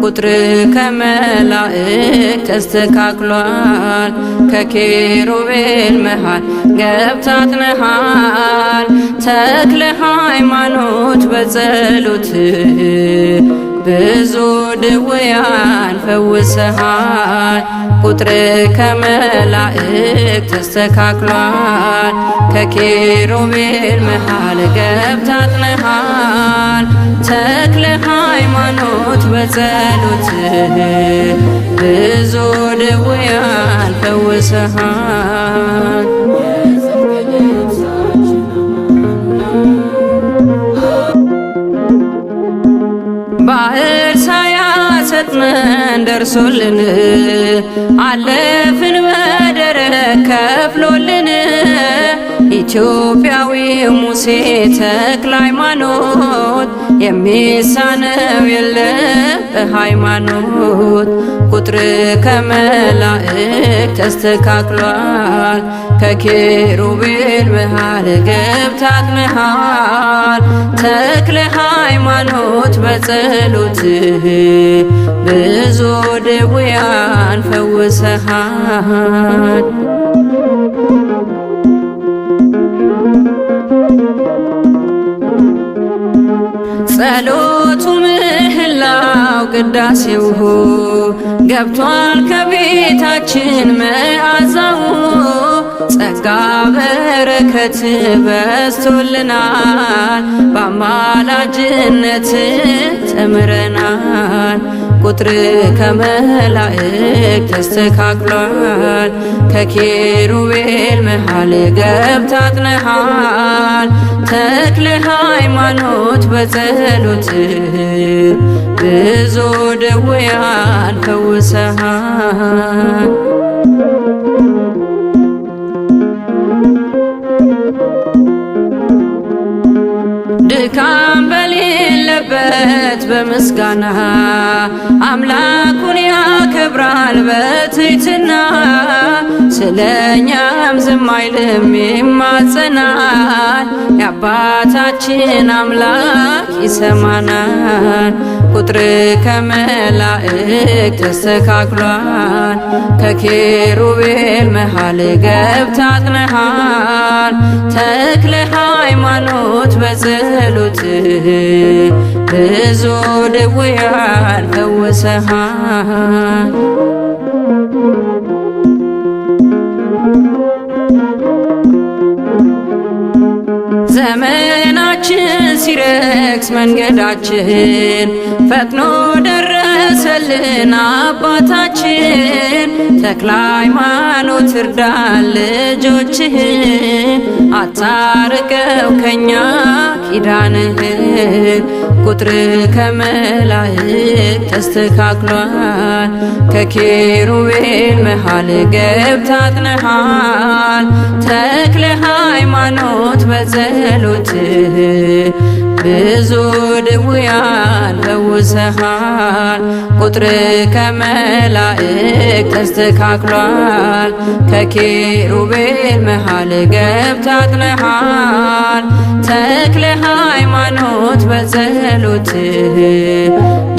ቁጥር ከመላእክት ተስተካክሏል ከኪሩቤል መሃል ገብታትነሃል ተክለ ሃይማኖት በጸሎት ብዙ ድውያን ፈውሰሃል ቁጥር ከመላእክት ተስተካክሏል ከኪሩቤል መሃል ገብታትነሃል ተክለ ሃይማኖት በጸሎት ብዙ ድውያን ፈውሰሃል ባህር ሳያሰጥመን ደርሶልን አለፍን በደረቅ ከፍሎልን ኢትዮጵያዊው ሙሴ ተክለ ሃይማኖት የሚሳነው የለም በሃይማኖት ቁጥር ከመላእክት ተስተካክሏል ከኪሩቤል መሃል ገብታትነሃል ተክለ ሃይማኖት በጸሎት ብዙ ድውያን ፈውሰሃል ጸሎቱ ምህላው ቅዳሴው ገብቷል ከቤታችን መዓዛው ጸጋ በረከት በዝቶልናል በአማላጅነት ተምረናል ቁጥር ከመላእክት ተስተካክሏል ከኪሩቤል መሃል ገብታትነሃል ተክለ ሃይማኖት በጸሎት ብዙ ድውያን ፈውሰሃል ድካም በሌለበት በምስጋና አምላኩን ያከብራል በትሕትና ስለኛም ዝም አይልም ይማጸናል የአባታችን አምላክ ይሰማናል ቁጥር ከመላእክት ተስተካክሏል ከኪሩቤል መሃል ገብታትነሃል ተክለ ሃይማኖት በጸሎት ብዙ ድውያን ፈውሰሃል ዘመናችን ሲረክስ መንገዳችን ፈጥኖ ደረሰልን አባታችን ተክለ ሃይማኖት እርዳን ልጆችህን አታርቀው ከኛ ኪዳንህን ቁጥር ከመላእክት ተስተካክሏል ከኪሩቤል መሃል ገብታትነሃል ተክለ ሃይማኖት በጸሎት ብዙ ድውያን ፈውሰሃል ቁጥር ከመላእክት ተስተካክሏል ከኪሩቤል መሃል ገብታትነሃል ተክለ ሃይማኖት በጸሎት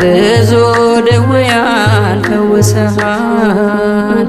ብዙ ድውያን ፈውሰሃል